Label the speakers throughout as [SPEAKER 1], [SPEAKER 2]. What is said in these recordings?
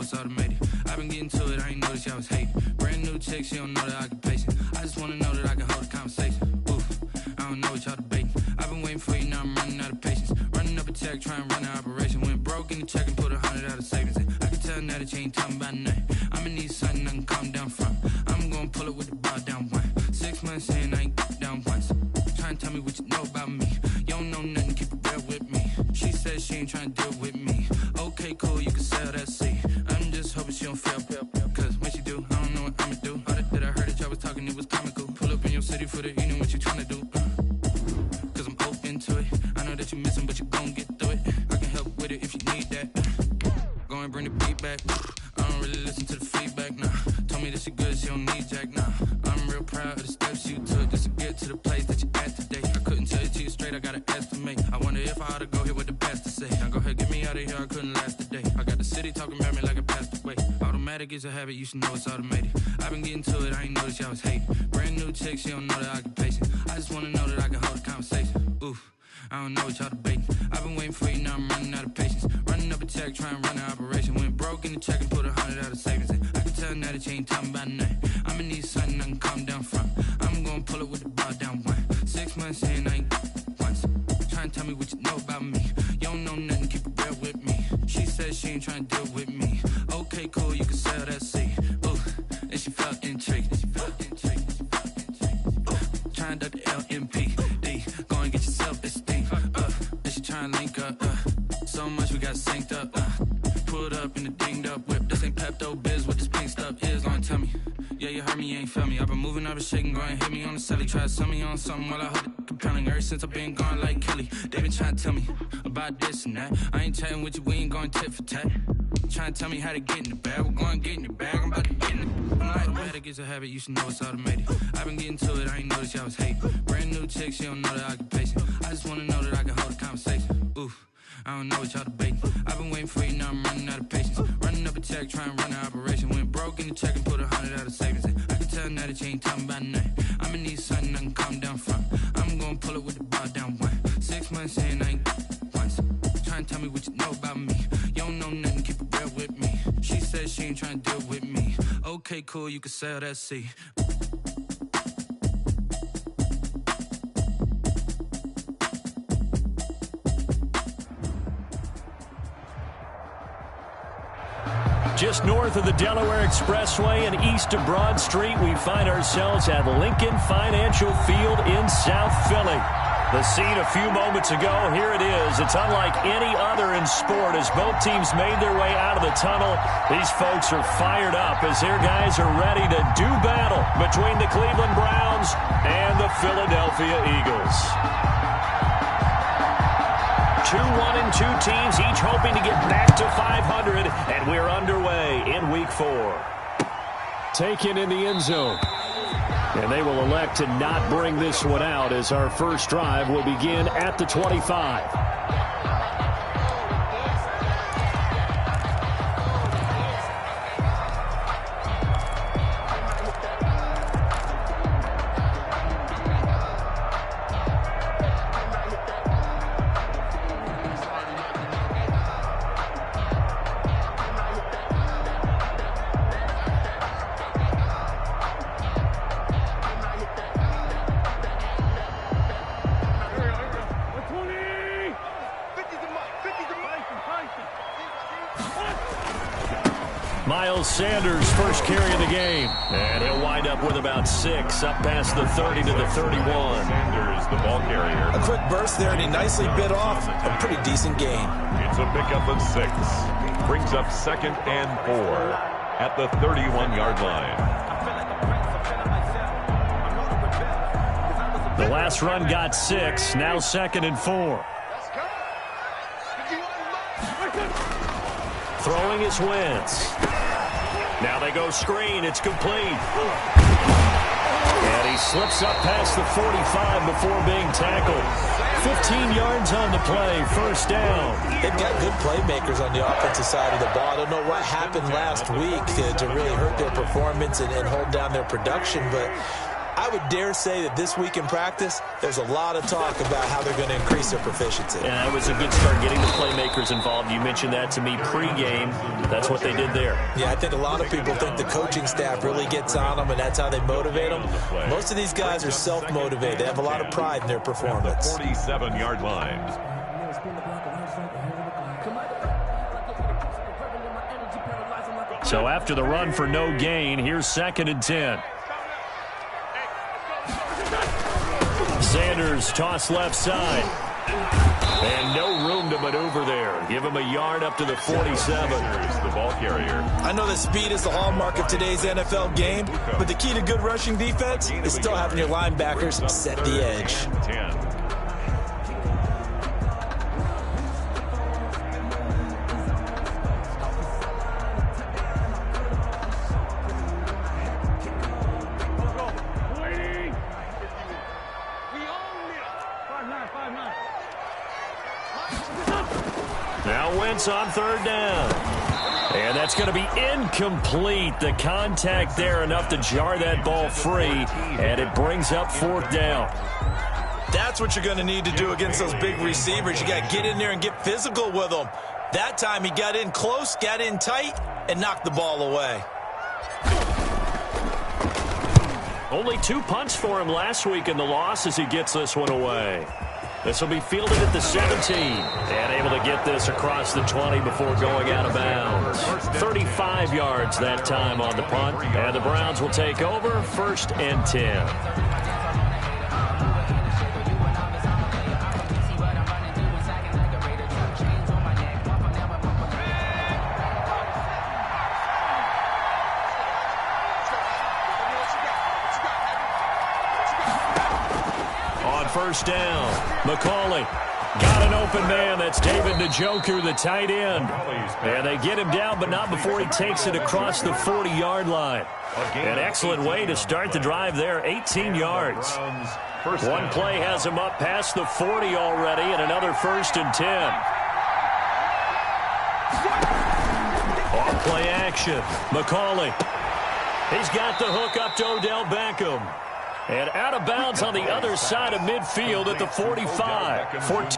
[SPEAKER 1] it's automated. I've been getting to it, I ain't noticed y'all was hating. Brand new chick, she don't know the occupation. I just wanna know that I can hold a conversation. Oof, I don't know what y'all debating. I've been waiting for you, now I'm running out of patience. Running up a check, trying to run an operation. Went broke in the check and put 100 out of savings in. I can tell now that you ain't talking about nothing. I'ma need something I can calm down from. I'm gonna pull it with the bar down one. 6 months in, I ain't down once. Trying to tell me what you know about me. You don't know nothing, keep it real with me. She says she ain't trying to deal with me. Okay, cool, you can sell that seed. I'm just hoping she don't fail. Cause when she do, I don't know what I'ma do. All that I heard that y'all was talking, it was comical. Pull up in your city for the evening, what you trying to do? Cause I'm open to it. I know that you missing, but you gon' get through it. I can help with it if you need that. Go and bring the beat back. I don't really listen to the feedback, nah. Told me that she good, she don't need jack, nah. I'm real proud of the steps you took just to get to the place that you at today. I couldn't tell it to you straight, I gotta estimate. I wonder if I ought to go here with the pastor say. Now go ahead, get me out of here, I couldn't last a day. I got the city talking about me like I passed away. Automatic is a habit, you should know it's automated. I've been getting to it, I ain't noticed y'all was hating. Brand new chick, she don't know the occupation. I just wanna know that I can hold a conversation. Oof, I don't know what y'all debating. I've been waiting for you, now I'm running out of patience. Running up a check, trying to run an operation. Went broke in the check and put 100 out of savings in. I can tell now that you ain't talking about nothing. I'ma need something I can calm down from. I'm gonna pull it with the bar down one. 6 months in, I ain't once. Trying to tell me what you know about me. You don't know nothing, keep it real with me. She says she ain't trying to deal with me. Okay, cool, you can sell that seed. Ooh, and she felt intrigued. Trying to duck the LMPD. Go and get your self-esteem. And she trying to link up. So much we got synced up. Pulled up in the dinged up whip. This ain't Pepto-Biz, what this pink stuff is. Long tell me. Yeah, you heard me, you ain't felt me. I've been moving, I've been shaking, go and hit me on the celly. Try to sell me on something while I hold it compelling. Ever since I've been gone like Kelly, they been trying to tell me about this and that. I ain't chatting with you, we ain't going tit for tat. Trying to tell me how to get in the bag. We're going to get in the bag, I'm about to get in it. Automatic is a habit, you should know it's automated. I've been getting to it, I ain't noticed y'all was hating. Brand new chick, she don't know the occupation. I just wanna know that I can hold a conversation. Oof, I don't know what y'all debating. I've been waiting for you, now I'm running out of patience. Running up a check, trying to run an operation. Went broke in the check and put 100 out of savings in. I can tell now that you ain't talking about nothing. I'ma need something I can calm down from. I'm gonna pull it with the bar down one. 6 months in, I ain't once. Trying to tell me what you know about me. You don't know nothing, keep it real with me. She says she ain't trying to deal with me. Okay, cool, you can sell that seed.
[SPEAKER 2] Just north of the Delaware Expressway and east of Broad Street, we find ourselves at Lincoln Financial Field in South Philly. The scene a few moments ago, here it is. It's unlike any other in sport as both teams made their way out of the tunnel. These folks are fired up as their guys are ready to do battle between the Cleveland Browns and the Philadelphia Eagles. 2-1-2 teams, each hoping to get back to 500, and we're underway in Week 4. Taken in the end zone. And they will elect to not bring this one out as our first drive will begin at the 25. Sanders' first carry of the game. And he'll wind up with about 6 up past the 30 to the 31.
[SPEAKER 3] Sanders, the ball carrier.
[SPEAKER 4] A quick burst there, and he nicely bit off a pretty decent gain.
[SPEAKER 3] It's a pickup of 6. Brings up 2nd and 4 at the 31-yard line.
[SPEAKER 2] The last run got 6. Now 2nd and 4. Throwing is Wentz. Now they go screen. It's complete. And he slips up past the 45 before being tackled. 15 yards on the play. First down.
[SPEAKER 4] They've got good playmakers on the offensive side of the ball. I don't know what happened last week to really hurt their performance and hold down their production, but I would dare say that this week in practice, there's a lot of talk about how they're going to increase their proficiency.
[SPEAKER 2] Yeah, that was a good start getting the playmakers involved. You mentioned that to me pregame. That's what they did there.
[SPEAKER 4] Yeah, I think a lot of people think the coaching staff really gets on them, and that's how they motivate them. Most of these guys are self-motivated. They have a lot of pride in their performance.
[SPEAKER 3] The 47-yard line.
[SPEAKER 2] So after the run for no gain, here's 2nd and 10. Sanders toss left side. And no room to maneuver there. Give him a yard up to the 47.
[SPEAKER 3] The ball carrier.
[SPEAKER 4] I know that speed is the hallmark of today's NFL game, but the key to good rushing defense is still having your linebackers set the edge.
[SPEAKER 3] 10.
[SPEAKER 2] Now Wentz on 3rd down. And that's going to be incomplete. The contact there enough to jar that ball free, and it brings up 4th down.
[SPEAKER 4] That's what you're going to need to do against those big receivers. You got to get in there and get physical with them. That time he got in close, got in tight, and knocked the ball away.
[SPEAKER 2] Only 2 punts for him last week in the loss as he gets this one away. This will be fielded at the 17. And able to get this across the 20 before going out of bounds. 35 yards that time on the punt. And the Browns will take over 1st and 10. First down. McCauley got an open man. That's David Njoku, the tight end. And they get him down, but not before he takes it across the 40-yard line. An excellent way to start the drive there. 18 yards. One play has him up past the 40 already, and another 1st and 10. Off-play action. McCauley. He's got the hook up to Odell Beckham. And out of bounds on the other side of midfield at the 45. 14.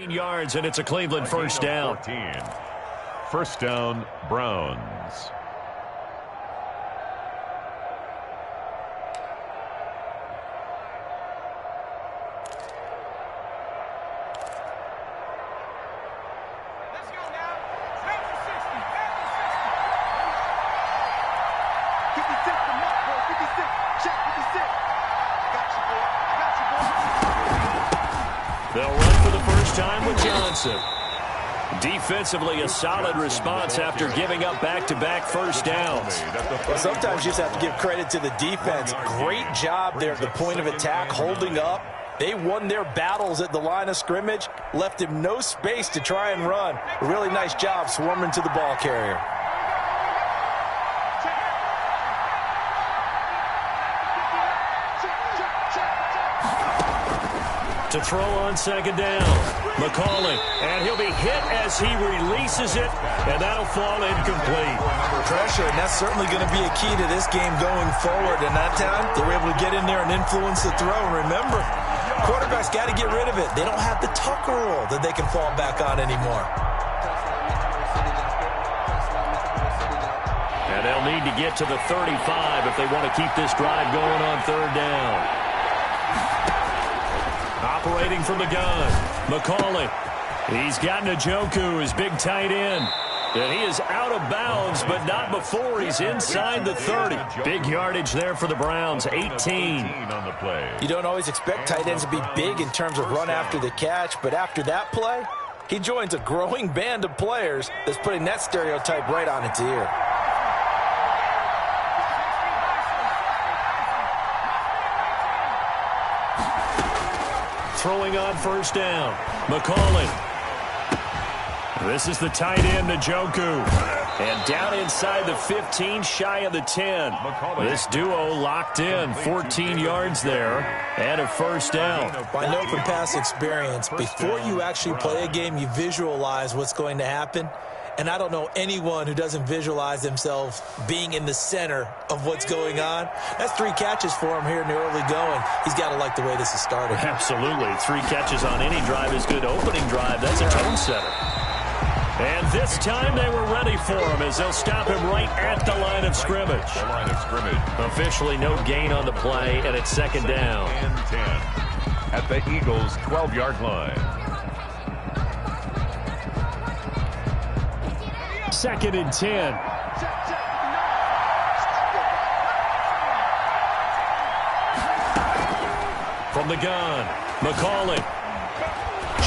[SPEAKER 2] Yards, and it's a Cleveland first down.
[SPEAKER 3] 14. First down, Browns.
[SPEAKER 2] They'll run for the first time with Johnson. Defensively, a solid response after giving up back-to-back first downs.
[SPEAKER 4] Well, sometimes you just have to give credit to the defense. Great job there at the point of attack, holding up. They won their battles at the line of scrimmage, left him no space to try and run. A really nice job swarming to the ball carrier.
[SPEAKER 2] To throw on second down. McCauley, and he'll be hit as he releases it, and that'll fall incomplete.
[SPEAKER 4] Pressure, and that's certainly going to be a key to this game going forward. And that time, they were able to get in there and influence the throw. And remember, quarterbacks got to get rid of it. They don't have the Tucker rule that they can fall back on anymore.
[SPEAKER 2] And they'll need to get to the 35 if they want to keep this drive going on third down. Operating from the gun, McCauley. He's got Njoku, his big tight end. And he is out of bounds, but not before he's inside the 30. Big yardage there for the Browns, 18.
[SPEAKER 3] On the play.
[SPEAKER 4] You don't always expect tight ends to be big in terms of run after the catch, but after that play, He joins a growing band of players that's putting that stereotype right on its ear.
[SPEAKER 2] Throwing on first down. McCauley. This is the tight end, Njoku. And down inside the 15, shy of the 10. This duo locked in. 14 yards there and a first down.
[SPEAKER 4] I know from past experience, before you actually play a game, you visualize what's going to happen. And I don't know anyone who doesn't visualize themselves being in the center of what's going on. That's 3 catches for him here in the early going. He's got to like the way this is started.
[SPEAKER 2] Absolutely. 3 catches on any drive is good. Opening drive, that's a tone setter. And this time they were ready for him as they'll stop him right at the line of scrimmage. Officially no gain on the play, and it's second down.
[SPEAKER 3] And 10 at the Eagles' 12-yard line.
[SPEAKER 2] Second and 10. From the gun, McCauley.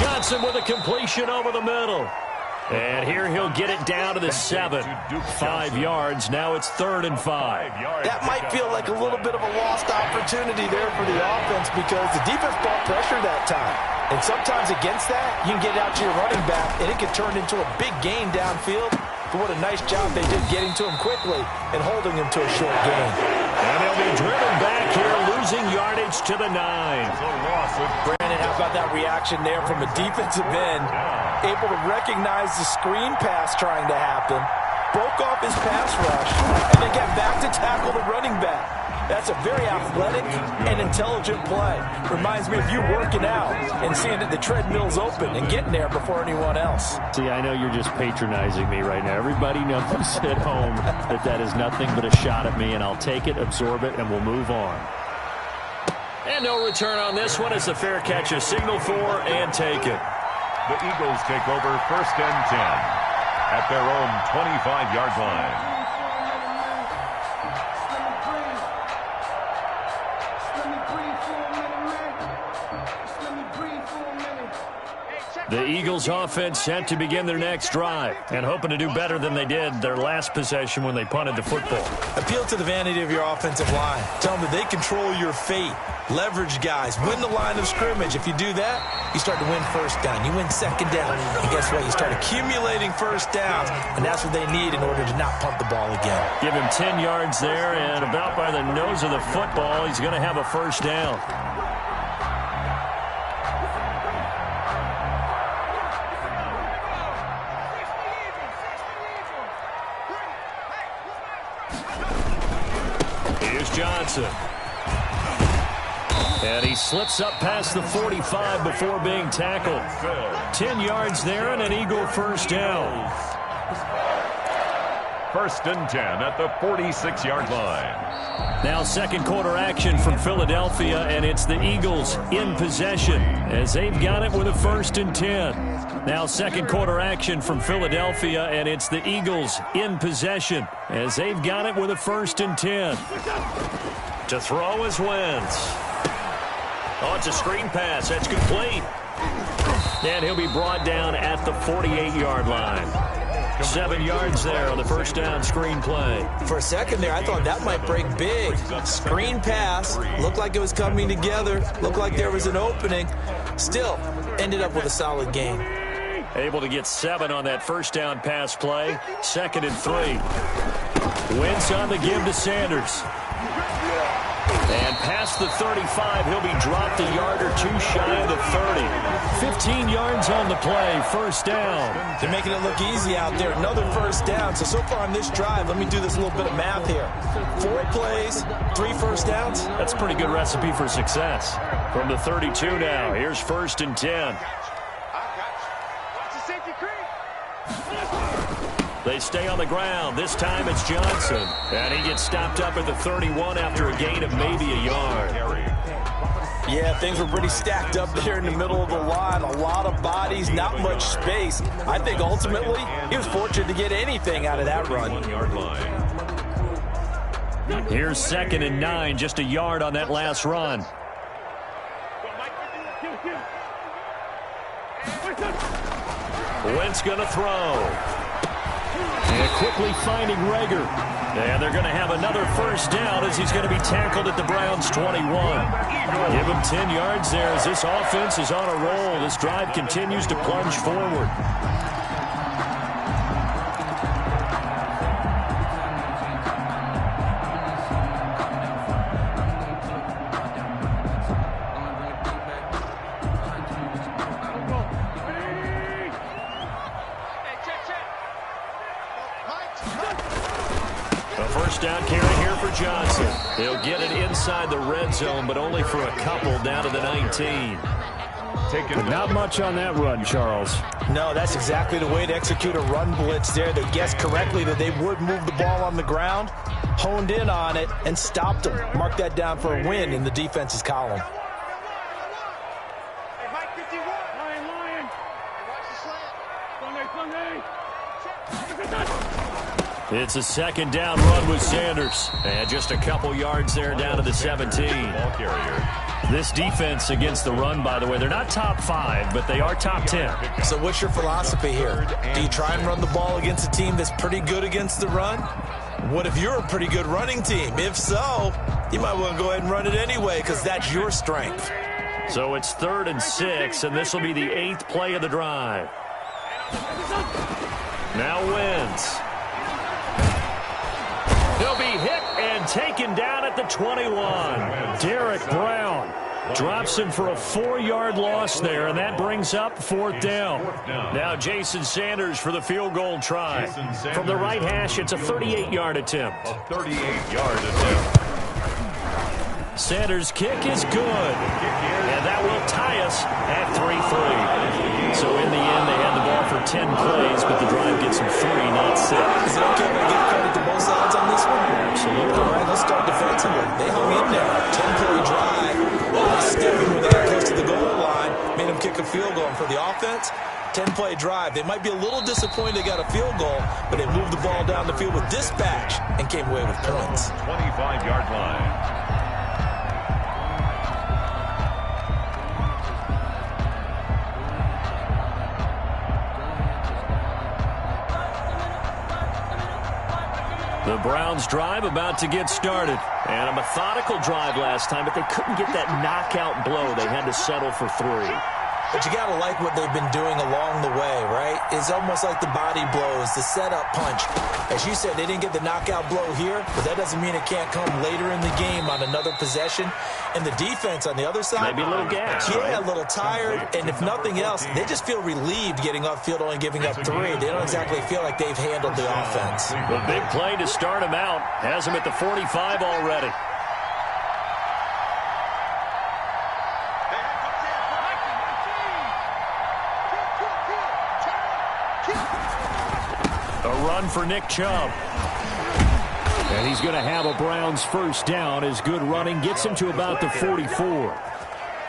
[SPEAKER 2] Johnson with a completion over the middle. And here he'll get it down to the 7. 5 yards. Now it's 3rd and 5.
[SPEAKER 4] That might feel like a little bit of a lost opportunity there for the offense because the defense brought pressure that time. And sometimes against that, you can get out to your running back, and it can turn into a big gain downfield. But what a nice job they did getting to him quickly and holding him to a short gain.
[SPEAKER 2] And they'll be driven back here, losing yardage to the 9.
[SPEAKER 4] Brandon, how about that reaction there from a defensive end? Able to recognize the screen pass trying to happen, broke off his pass rush, and then got back to tackle the running back. That's a very athletic and intelligent play. Reminds me of you working out and seeing that the treadmill's open and getting there before anyone else.
[SPEAKER 2] See, I know you're just patronizing me right now. Everybody knows at home that that is nothing but a shot at me, and I'll take it, absorb it, and we'll move on. And no return on this one. It's a fair catch, a signal for, and take it.
[SPEAKER 3] The Eagles take over 1st and 10 at their own 25-yard line.
[SPEAKER 2] The Eagles offense set to begin their next drive and hoping to do better than they did their last possession when they punted the football.
[SPEAKER 4] Appeal to the vanity of your offensive line. Tell them that they control your fate. Leverage guys. Win the line of scrimmage. If you do that, you start to win first down. You win second down. And guess what? You start accumulating first downs. And that's what they need in order to not punt the ball again.
[SPEAKER 2] Give him 10 yards there, and about by the nose of the football, he's going to have a first down. Here's Johnson. And he slips up past the 45 before being tackled. 10 yards there and an Eagle first down.
[SPEAKER 3] 1st and 10 at the 46-yard line.
[SPEAKER 2] Now second quarter action from Philadelphia, and it's the Eagles in possession as they've got it with a 1st and 10. Now second quarter action from Philadelphia, and it's the Eagles in possession as they've got it with a 1st and 10. To throw is Wentz. Oh, it's a screen pass. That's complete. And he'll be brought down at the 48-yard line. 7 yards there on the first down screen play.
[SPEAKER 4] For a second there, I thought that might break big. Screen pass. Looked like it was coming together. Looked like there was an opening. Still, ended up with a solid gain.
[SPEAKER 2] Able to get 7 on that first down pass play. 2nd and 3. Wentz on the give to Sanders. And past the 35, he'll be dropped a yard or two shy of the 30. 15 yards on the play, first down.
[SPEAKER 4] They're making it look easy out there. Another first down. So far on this drive, let me do this little bit of math here. 4 plays, 3 first downs.
[SPEAKER 2] That's a pretty good recipe for success. From the 32 now, here's 1st and 10. They stay on the ground. This time it's Johnson. And he gets stopped up at the 31 after a gain of maybe a yard.
[SPEAKER 4] Yeah, things were pretty stacked up there in the middle of the line. A lot of bodies, not much space. I think ultimately he was fortunate to get anything out of that run.
[SPEAKER 2] Here's 2nd and 9, just a yard on that last run. Wentz going to throw. And quickly finding Rager. And they're going to have another first down as he's going to be tackled at the Browns' 21. Give him 10 yards there as this offense is on a roll. This drive continues to plunge forward. Down carry here for Johnson. He'll get it inside the red zone, but only for a couple down to the 19.
[SPEAKER 5] Not much on that run, Charles.
[SPEAKER 4] No, that's exactly the way to execute a run blitz there. They guessed correctly that they would move the ball on the ground, honed in on it, and stopped them. Mark that down for a win in the defense's column.
[SPEAKER 2] It's a second down run with Sanders. And just a couple yards there down to the 17. This defense against the run, by the way, they're not top 5, but they are top 10.
[SPEAKER 4] So what's your philosophy here? Do you try and run the ball against a team that's pretty good against the run? What if you're a pretty good running team? If so, you might want to go ahead and run it anyway because that's your strength.
[SPEAKER 2] So it's 3rd and 6, and this will be the 8th play of the drive. Now Wentz. He'll be hit and taken down at the 21. Derek Brown drops him for a 4-yard loss there, and that brings up 4th down. Now Jason Sanders for the field goal try. From the right hash, it's a 38-yard attempt.
[SPEAKER 3] A 38-yard attempt.
[SPEAKER 2] Sanders' kick is good, and that will tie us at 3-3. So in the end, they had the ball for 10 plays, but the drive gets them 3, not 6.
[SPEAKER 4] Is it okay if I give credit to both sides on this one?
[SPEAKER 2] Absolutely.
[SPEAKER 4] All right, let's start defensively. They hung in there. 10-play drive. They stepped in when they got close to the goal line, made them kick a field goal. And for the offense, 10-play drive. They might be a little disappointed they got a field goal, but they moved the ball down the field with dispatch and came away with points.
[SPEAKER 3] 25-yard line.
[SPEAKER 2] The Browns drive about to get started. And a methodical drive last time, but they couldn't get that knockout blow. They had to settle for 3.
[SPEAKER 4] But you got to like what they've been doing along the way, right? It's almost like the body blows, the setup punch. As you said, they didn't get the knockout blow here, but that doesn't mean it can't come later in the game on another possession. And the defense on the other side,
[SPEAKER 2] maybe a little gas,
[SPEAKER 4] yeah, a little tired. And if nothing else, they just feel relieved getting off field, only giving up 3. They don't exactly feel like they've handled the offense.
[SPEAKER 2] The big play to start him out has him at the 45 already. A run for Nick Chubb. And he's going to have a Browns first down as good running gets him to about the 44.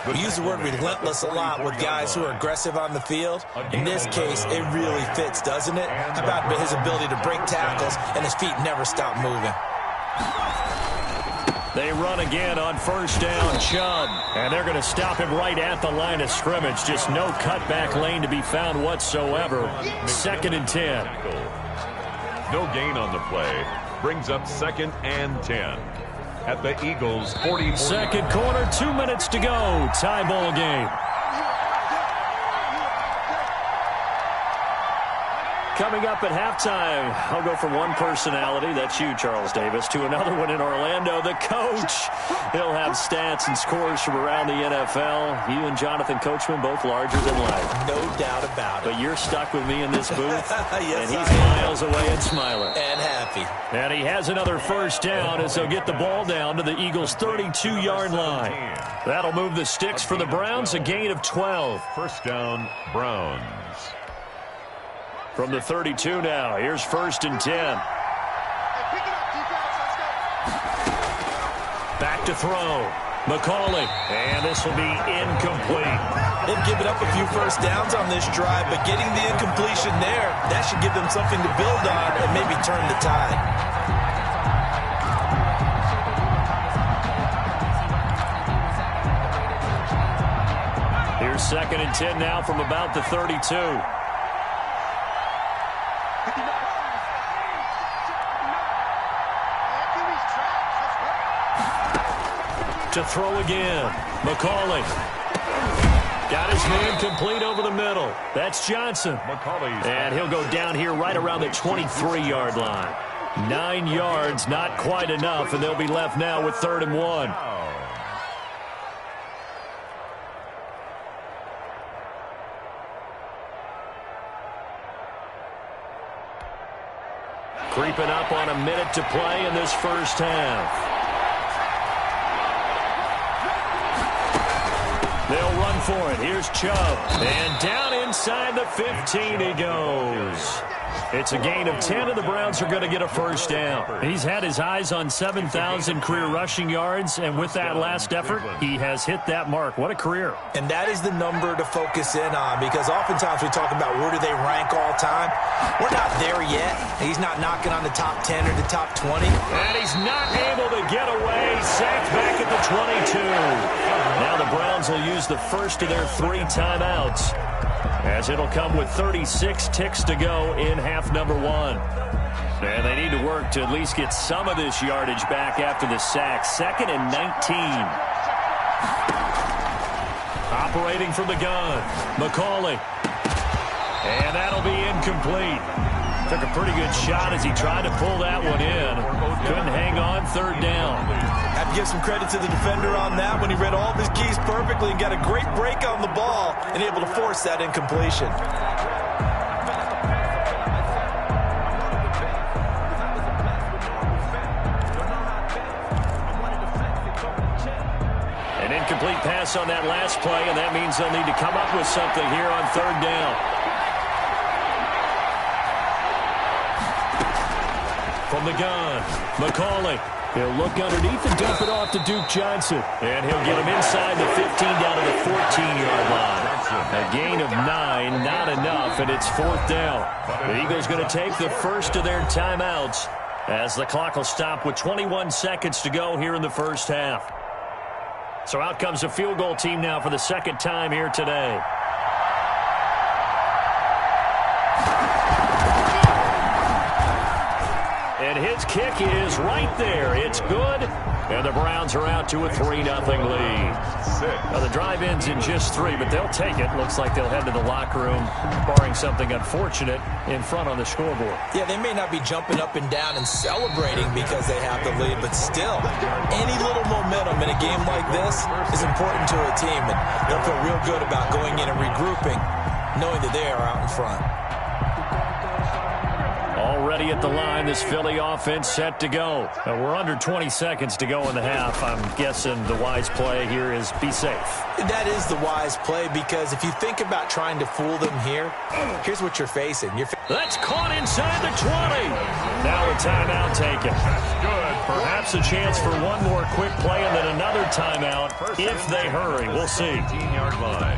[SPEAKER 4] We use the word relentless a lot with guys who are aggressive on the field. In this case, it really fits, doesn't it? How about his ability to break tackles and his feet never stop moving?
[SPEAKER 2] They run again on first down, Chubb. And they're going to stop him right at the line of scrimmage. Just no cutback lane to be found whatsoever. 2nd and 10.
[SPEAKER 3] No gain on the play. Brings up 2nd and 10. At the Eagles' 40.
[SPEAKER 2] Second quarter, 2 minutes to go. Tie ball game. Coming up at halftime, I'll go from one personality, that's you, Charles Davis, to another one in Orlando, the coach. He'll have stats and scores from around the NFL. You and Jonathan Coachman, both larger than life.
[SPEAKER 4] No doubt about it.
[SPEAKER 2] But you're stuck with me in this booth,
[SPEAKER 4] yes,
[SPEAKER 2] and he's miles away and smiling.
[SPEAKER 4] And happy.
[SPEAKER 2] And he has another first down as they'll get the ball down to the Eagles' 32-yard line. That'll move the sticks for the Browns, a gain of 12.
[SPEAKER 3] First down, Browns.
[SPEAKER 2] From the 32 now, here's 1st and 10. Back to throw. McCauley, and this will be incomplete.
[SPEAKER 4] They've given up a few first downs on this drive, but getting the incompletion there, that should give them something to build on and maybe turn the tide. Here's
[SPEAKER 2] 2nd and 10 now from about the 32. To throw again. McCauley. Got his man complete over the middle. That's Johnson. And he'll go down here right around the 23-yard line. 9 yards, not quite enough, and they'll be left now with 3rd and 1. Creeping up on a minute to play in this first half. They'll run for it. Here's Chubb. And down inside the 15 he goes. It's a gain of 10, and the Browns are going to get a first down. He's had his eyes on 7,000 career rushing yards, and with that last effort, he has hit that mark. What a career.
[SPEAKER 4] And that is the number to focus in on, because oftentimes we talk about where do they rank all time. We're not there yet. He's not knocking on the top 10 or the top 20.
[SPEAKER 2] And he's not able to get away. Sacked back at the 22. Now the Browns will use the first of their 3 timeouts, as it'll come with 36 ticks to go in half number 1. And they need to work to at least get some of this yardage back after the sack. 2nd and 19. Operating from the gun, McCauley. And that'll be incomplete. Took a pretty good shot as he tried to pull that one in. Couldn't hang on. 3rd down.
[SPEAKER 4] Have to give some credit to the defender on that when he read all of his keys perfectly and got a great break on the ball and able to force that incompletion.
[SPEAKER 2] An incomplete pass on that last play, and that means they'll need to come up with something here on 3rd down. From the gun, McCauley. He'll look underneath and dump it off to Duke Johnson. And he'll get him inside the 15 down to the 14-yard line. A gain of 9, not enough, and it's 4th down. The Eagles going to take the first of their timeouts as the clock will stop with 21 seconds to go here in the first half. So out comes the field goal team now for the 2nd time here today. And his kick is right there. It's good. And the Browns are out to a 3-0 lead. Now, the drive ends in just 3, but they'll take it. Looks like they'll head to the locker room, barring something unfortunate in front on the scoreboard.
[SPEAKER 4] Yeah, they may not be jumping up and down and celebrating because they have the lead, but still, any little momentum in a game like this is important to a team, and they'll feel real good about going in and regrouping, knowing that they are out in front.
[SPEAKER 2] Already at the line, this Philly offense set to go. We're under 20 seconds to go in the half. I'm guessing the wise play here is be safe.
[SPEAKER 4] That is the wise play, because if you think about trying to fool them here, here's what you're facing.
[SPEAKER 2] That's caught inside the 20. Now a timeout taken. Good. Perhaps a chance for one more quick play and then another timeout if they hurry. We'll see.
[SPEAKER 3] 18-yard line.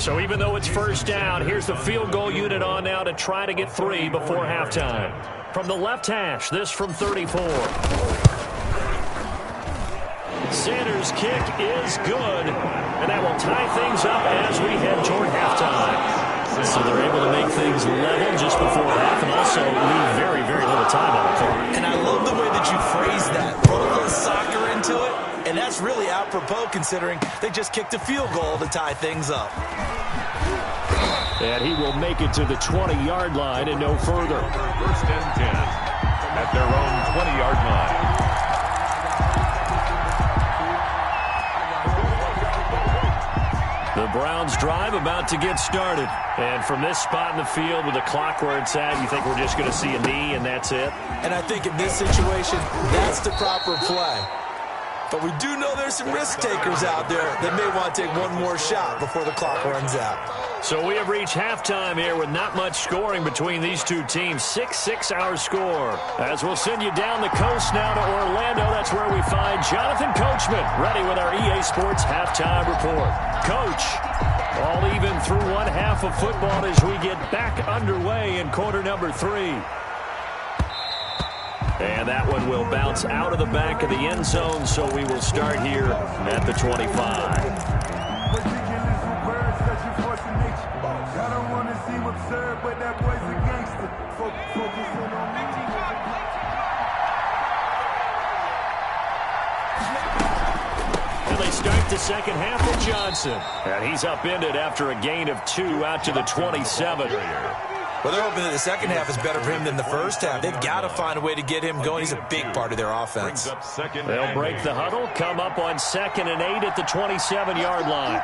[SPEAKER 2] So even though it's first down, here's the field goal unit on now to try to get 3 before halftime. From the left hash, this from 34. Sanders' kick is good, and that will tie things up as we head toward halftime. So they're able to make things level just before half and also leave very, very little time on the clock.
[SPEAKER 4] And I love the way that you phrase that. Put a little soccer into it. And that's really apropos considering they just kicked a field goal to tie things up.
[SPEAKER 2] And he will make it to the 20-yard line and no further.
[SPEAKER 3] First and 10 at their own 20-yard line.
[SPEAKER 2] The Browns drive about to get started. And from this spot in the field with the clock where it's at, you think we're just going to see a knee and that's it?
[SPEAKER 4] And I think in this situation, that's the proper play. But we do know there's some risk takers out there that may want to take one more shot before the clock runs out.
[SPEAKER 2] So we have reached halftime here with not much scoring between these two teams. 6-6 our score. As we'll send you down the coast now to Orlando. That's where we find Jonathan Coachman ready with our EA Sports halftime report. Coach, all even through one half of football as we get back underway in quarter number 3. And that one will bounce out of the back of the end zone, so we will start here at the 25. And they start the second half with Johnson. And he's upended after a gain of 2 out to the 27.
[SPEAKER 4] Well, they're hoping that the second half is better for him than the first half. They've got to find a way to get him going. He's a big part of their offense.
[SPEAKER 2] They'll break the huddle, come up on 2nd and 8 at the 27-yard line.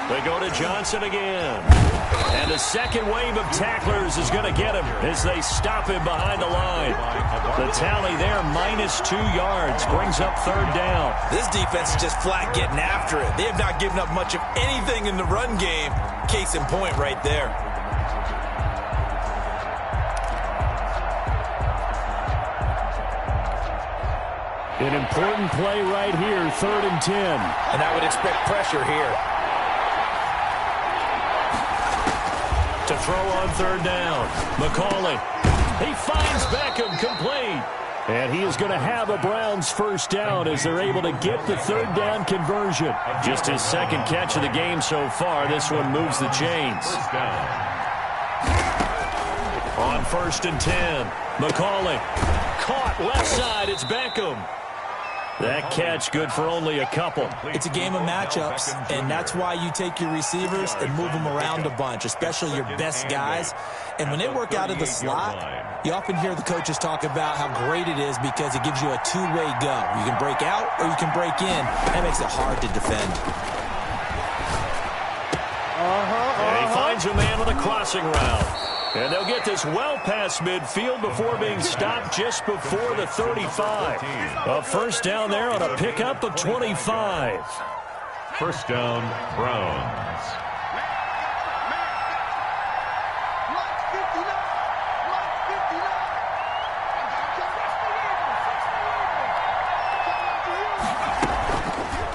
[SPEAKER 2] They go to Johnson again. And a second wave of tacklers is going to get him as they stop him behind the line. The tally there, -2 yards, brings up 3rd down.
[SPEAKER 4] This defense is just flat getting after it. They have not given up much of anything in the run game. Case in point right there.
[SPEAKER 5] An important play right here, 3rd and 10.
[SPEAKER 4] And I would expect pressure here.
[SPEAKER 2] To throw on 3rd down, McCauley. He finds Beckham complete. And he is going to have a Browns first down as they're able to get the 3rd down conversion. Just his 2nd catch of the game so far. This one moves the chains. On 1st and 10, McCauley. Caught left side, it's Beckham. That catch good for only a couple.
[SPEAKER 4] It's a game of matchups, and that's why you take your receivers and move them around a bunch, especially your best guys. And when they work out of the slot, you often hear the coaches talk about how great it is because it gives you a two-way go. You can break out or you can break in. That makes it hard to defend.
[SPEAKER 2] And he finds a man on the crossing route. And they'll get this well past midfield before being stopped just before the 35. A first down there on a pickup of 25.
[SPEAKER 3] First down, Browns.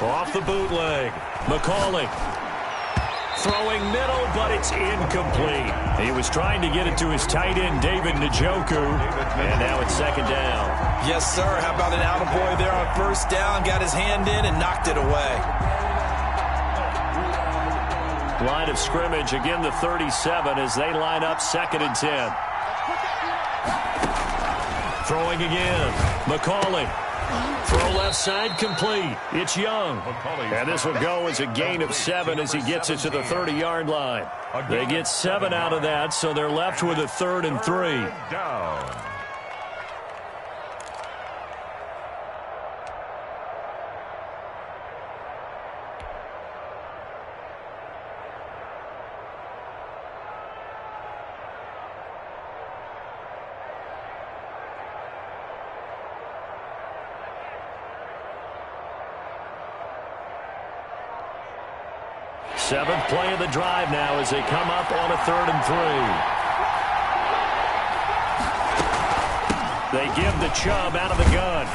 [SPEAKER 2] Off the bootleg. McCauley. Throwing middle, but it's incomplete. He was trying to get it to his tight end, David Njoku, and now it's 2nd down.
[SPEAKER 4] Yes, sir. How about an attaboy there on first down? Got his hand in and knocked it away.
[SPEAKER 2] Line of scrimmage, again the 37 as they line up 2nd and 10. Throwing again. McCauley. Throw left side complete. It's Young. And this will go as a gain of 7 as he gets it to the 30-yard line. They get 7 out of that, so they're left with a 3rd and 3.
[SPEAKER 3] Down.
[SPEAKER 2] Seventh play of the drive now as they come up on a 3rd and 3. They give the Chubb out of the gun.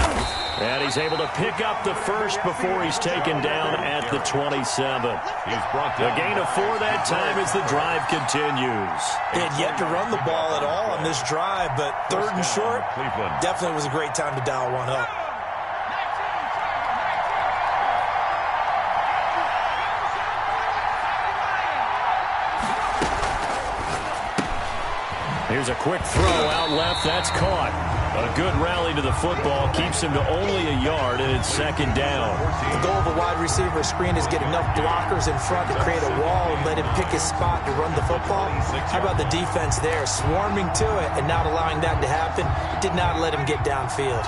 [SPEAKER 2] And he's able to pick up the first before he's taken down at the 27. A gain of 4 that time as the drive continues.
[SPEAKER 4] They had yet to run the ball at all on this drive, but 3rd and short definitely was a great time to dial one up.
[SPEAKER 2] Here's a quick throw out left. That's caught. A good rally to the football. Keeps him to only a yard, and it's 2nd down.
[SPEAKER 4] The goal of a wide receiver screen is get enough blockers in front to create a wall and let him pick his spot to run the football. How about the defense there? Swarming to it and not allowing that to happen. Did not let him get downfield.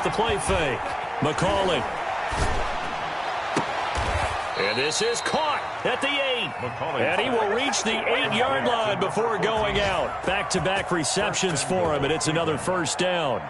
[SPEAKER 2] The play fake. McCauley. And this is caught at the 8. And he will reach the 8-yard line before going out. Back-to-back receptions for him, and it's another first down.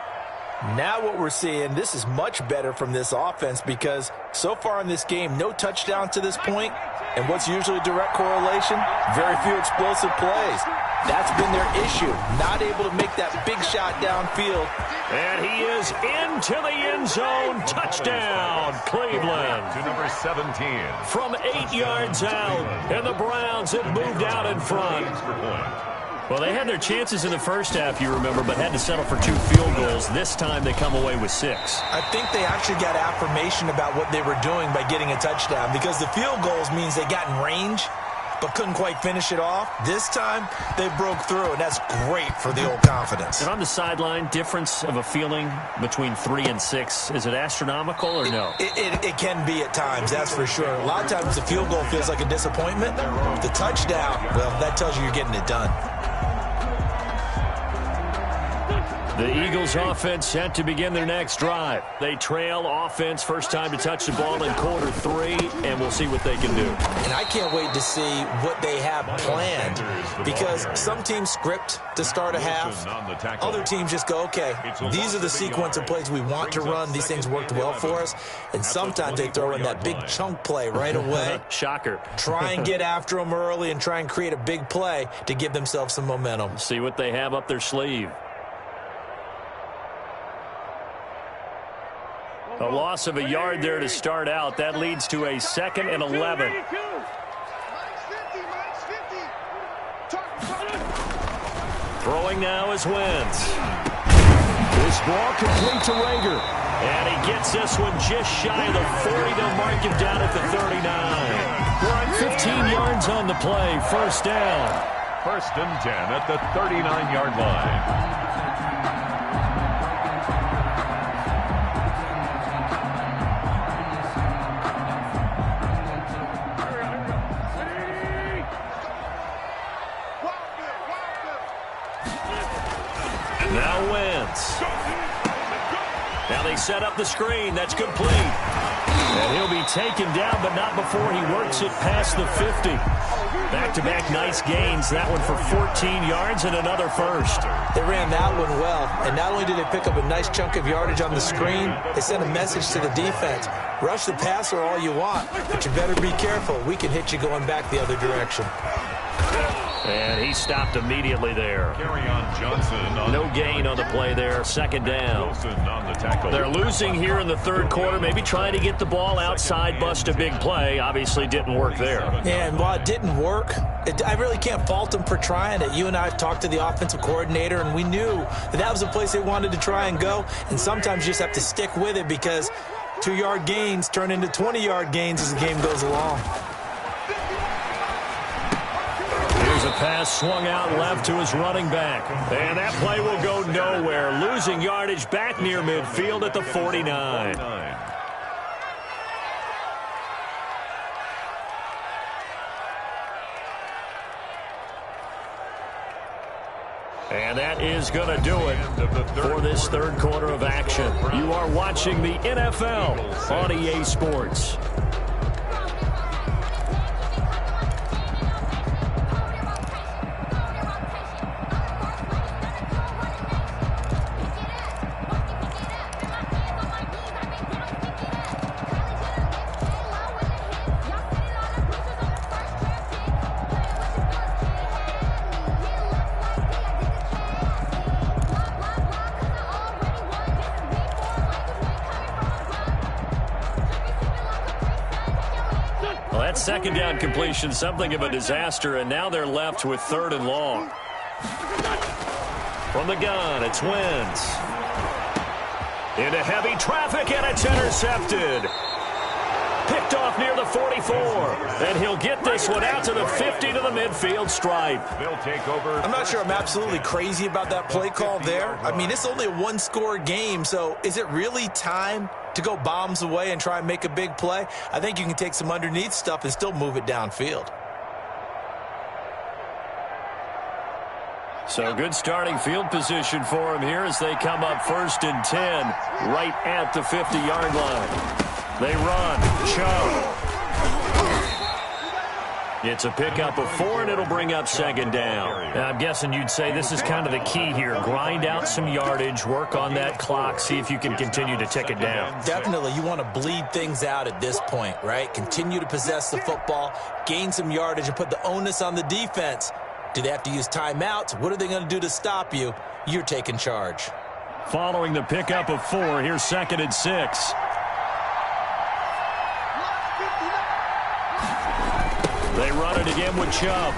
[SPEAKER 4] Now what we're seeing, this is much better from this offense because so far in this game, no touchdown to this point. And what's usually a direct correlation? Very few explosive plays. That's been their issue. Not able to make that big shot downfield.
[SPEAKER 2] And he is into the end zone. Touchdown, Cleveland.
[SPEAKER 3] To number 17.
[SPEAKER 2] From 8 yards out. And the Browns have moved out in front. Well, they had their chances in the first half, you remember, but had to settle for 2 field goals. This time they come away with 6.
[SPEAKER 4] I think they actually got affirmation about what they were doing by getting a touchdown, because the field goals means they got in range but couldn't quite finish it off. This time, they broke through, and that's great for the old confidence.
[SPEAKER 2] And on the sideline, difference of a feeling between 3 and 6, is it astronomical or no?
[SPEAKER 4] It can be at times, that's for sure. A lot of times the field goal feels like a disappointment. The touchdown, well, that tells you you're getting it done.
[SPEAKER 2] The Eagles offense set to begin their next drive. They trail offense, first time to touch the ball in quarter 3, and we'll see what they can do.
[SPEAKER 4] And I can't wait to see what they have planned, because some teams script to start a half. Other teams just go, okay, these are the sequence of plays we want to run. These things worked well for us. And sometimes they throw in that big chunk play right away.
[SPEAKER 2] Shocker.
[SPEAKER 4] Try and get after them early and try and create a big play to give themselves some momentum.
[SPEAKER 2] See what they have up their sleeve. A loss of a yard there to start out. That leads to a 2nd and 11. Throwing now is Wentz.
[SPEAKER 5] This ball complete to Rager.
[SPEAKER 2] And he gets this one just shy of the 40. They'll mark him down at the 39. 15 yards on the play. First down.
[SPEAKER 3] 1st and 10 at the 39-yard line.
[SPEAKER 2] Now Wentz. Now they set up the screen. That's complete. And he'll be taken down, but not before he works it past the 50. Back-to-back nice gains. That one for 14 yards and another first.
[SPEAKER 4] They ran that one well, and not only did they pick up a nice chunk of yardage on the screen, they sent a message to the defense. Rush the passer all you want, but you better be careful. We can hit you going back the other direction.
[SPEAKER 2] And he stopped immediately there.
[SPEAKER 3] Johnson
[SPEAKER 2] no gain on the play there. 2nd down.
[SPEAKER 3] on the tackle.
[SPEAKER 2] They're losing here in the 3rd quarter. Maybe trying to get the ball outside, bust a big play. Obviously didn't work there.
[SPEAKER 4] Yeah, and while it didn't work, I really can't fault them for trying it. You and I have talked to the offensive coordinator, and we knew that was the place they wanted to try and go. And sometimes you just have to stick with it, because 2-yard gains turn into 20-yard gains as the game goes along.
[SPEAKER 2] Here's a pass swung out left to his running back. And that play will go nowhere. Losing yardage back near midfield at the 49. And that is going to do it for this 3rd quarter of action. You are watching the NFL on EA Sports. That 2nd down completion, something of a disaster, and now they're left with 3rd and long. From the gun, it's Wentz. Into heavy traffic, and it's intercepted. Picked off near the 44. And he'll get this one out to the 50 to the midfield stripe.
[SPEAKER 3] They'll take over.
[SPEAKER 4] I'm not sure I'm absolutely crazy about that play call there. I mean, it's only a 1-score game, so is it really time to go bombs away and try and make a big play? I think you can take some underneath stuff and still move it downfield.
[SPEAKER 2] So good starting field position for him here as they come up 1st and 10 right at the 50-yard line. They run. Chubb. It's a pickup of 4, and it'll bring up 2nd down. Now, I'm guessing you'd say this is kind of the key here. Grind out some yardage, work on that clock, see if you can continue to tick it down.
[SPEAKER 4] Definitely. You want to bleed things out at this point, right? Continue to possess the football, gain some yardage, and put the onus on the defense. Do they have to use timeouts? What are they going to do to stop you? You're taking charge.
[SPEAKER 2] Following the pickup of 4, here's 2nd and 6. They run it again with Chubb.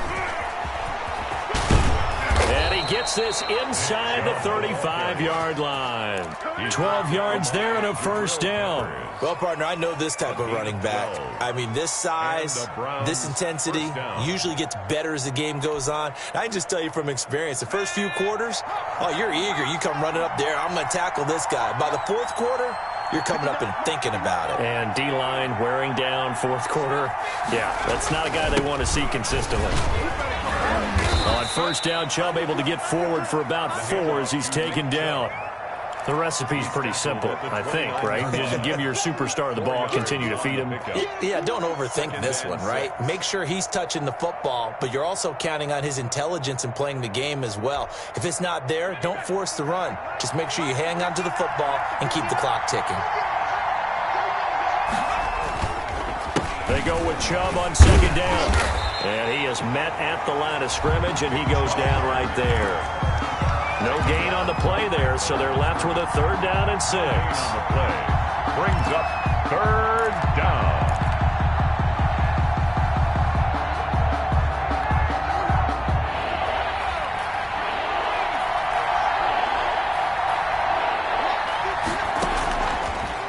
[SPEAKER 2] gets this inside the 35-yard line. 12 yards there and a first down.
[SPEAKER 4] Well, partner, I know this type of running back. I mean, this size, this intensity usually gets better as the game goes on. I can just tell you from experience, the first few quarters, oh, you're eager. You come running up there, I'm going to tackle this guy. By the fourth quarter, you're coming up and thinking about it.
[SPEAKER 2] And D-line wearing down fourth quarter. Yeah, that's not a guy they want to see consistently. On first down, Chubb able to get forward for about 4 as he's taken down. The recipe's pretty simple, I think, right? Just give your superstar the ball, continue to feed him.
[SPEAKER 4] Yeah, don't overthink this one, right? Make sure he's touching the football, but you're also counting on his intelligence and playing the game as well. If it's not there, don't force the run. Just make sure you hang on to the football and keep the clock ticking.
[SPEAKER 2] They go with Chubb on second down. And he is met at the line of scrimmage, and he goes down right there. No gain on the play there, so they're left with a 3rd down and 6.
[SPEAKER 3] On the play brings up 3rd down.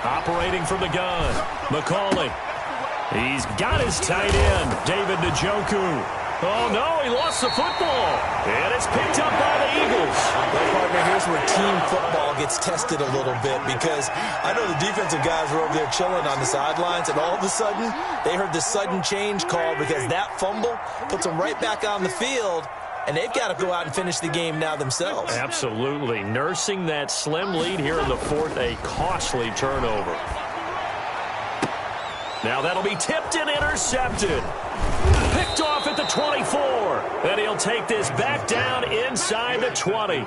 [SPEAKER 2] Operating from the gun, McCauley. He's got his tight end, David Njoku. Oh, no, he lost the football. And it's picked up by the Eagles.
[SPEAKER 4] Well, partner, here's where team football gets tested a little bit because I know the defensive guys were over there chilling on the sidelines, and all of a sudden, they heard the sudden change call because that fumble puts them right back on the field, and they've got to go out and finish the game now themselves.
[SPEAKER 2] Absolutely. Nursing that slim lead here in the 4th, a costly turnover. Now that'll be tipped and intercepted. Picked off at the 24. And he'll take this back down inside the 20.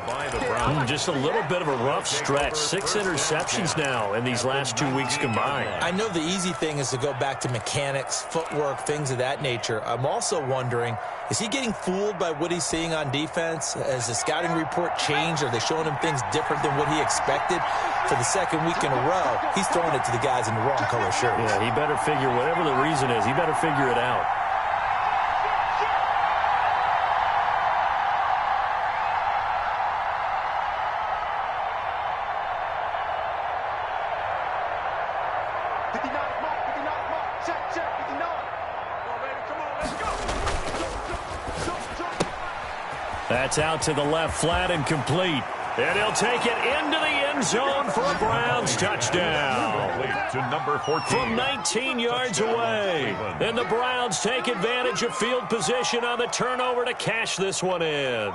[SPEAKER 2] Just a little bit of a rough stretch. 6 interceptions now in these last 2 weeks combined.
[SPEAKER 4] I know the easy thing is to go back to mechanics, footwork, things of that nature. I'm also wondering, is he getting fooled by what he's seeing on defense? Has the scouting report changed? Are they showing him things different than what he expected? For the 2nd week in a row, he's throwing it to the guys in the wrong color shirts.
[SPEAKER 2] Yeah, he better figure, whatever the reason is, he better figure it out. That's out to the left flat and complete. And he'll take it into the end zone for a Browns touchdown.
[SPEAKER 3] To number 14.
[SPEAKER 2] From 19 yards away. And the Browns take advantage of field position on the turnover to cash this one in.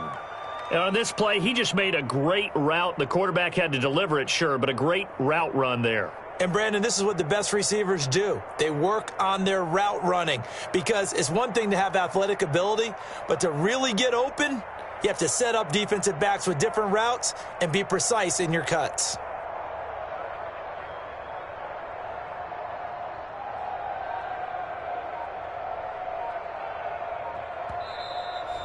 [SPEAKER 2] And on this play, he just made a great route. The quarterback had to deliver it, sure, but a great route run there.
[SPEAKER 4] And, Brandon, this is what the best receivers do. They work on their route running because it's one thing to have athletic ability, but to really get open, you have to set up defensive backs with different routes and be precise in your cuts.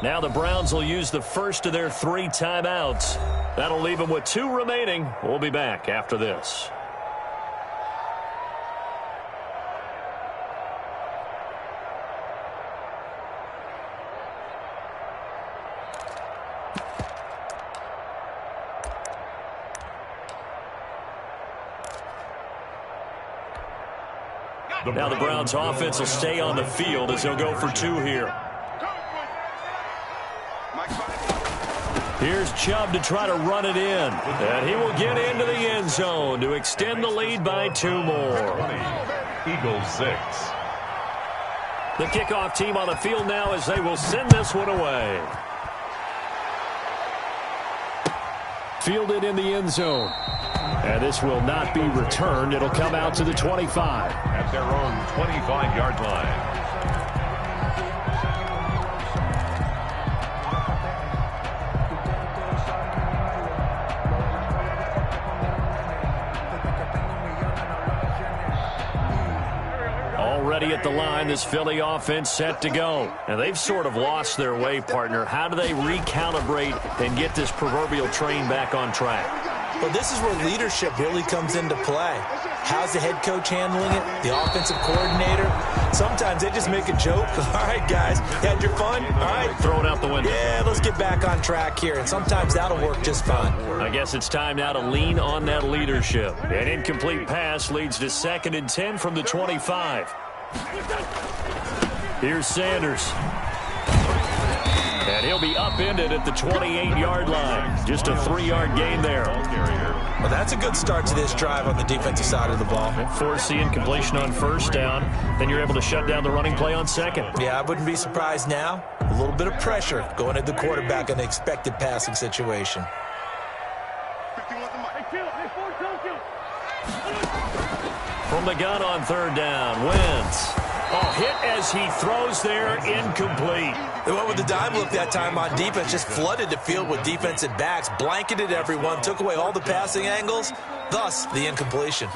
[SPEAKER 2] Now the Browns will use the first of their 3 timeouts. That'll leave them with 2 remaining. We'll be back after this. Now the Browns offense will stay on the field as they'll go for 2 here. Here's Chubb to try to run it in. And he will get into the end zone to extend the lead by 2 more.
[SPEAKER 3] Eagles 6.
[SPEAKER 2] The kickoff team on the field now as they will send this one away. Fielded in the end zone. And this will not be returned. It'll come out to the 25.
[SPEAKER 3] At their own 25-yard line.
[SPEAKER 2] Already at the line, this Philly offense set to go. And they've sort of lost their way, partner. How do they recalibrate and get this proverbial train back on track?
[SPEAKER 4] Well, this is where leadership really comes into play. How's the head coach handling it? The offensive coordinator? Sometimes they just make a joke. All right, guys, you had your fun? All right.
[SPEAKER 2] Throw it out the window.
[SPEAKER 4] Yeah, let's get back on track here, and sometimes that'll work just fine.
[SPEAKER 2] I guess it's time now to lean on that leadership. An incomplete pass leads to 2nd and 10 from the 25. Here's Sanders. And he'll be upended at the 28-yard line. Just a 3-yard gain there.
[SPEAKER 4] Well, that's a good start to this drive on the defensive side of the ball.
[SPEAKER 2] Force the incompletion on 1st down. Then you're able to shut down the running play on 2nd.
[SPEAKER 4] Yeah, I wouldn't be surprised now. A little bit of pressure going at the quarterback in an expected passing situation.
[SPEAKER 2] From the gun on 3rd down, Wentz. Oh, hit as he throws there, incomplete.
[SPEAKER 4] They went with the dime look that time on defense, just flooded the field with defensive backs, blanketed everyone, took away all the passing angles, thus the incompletion.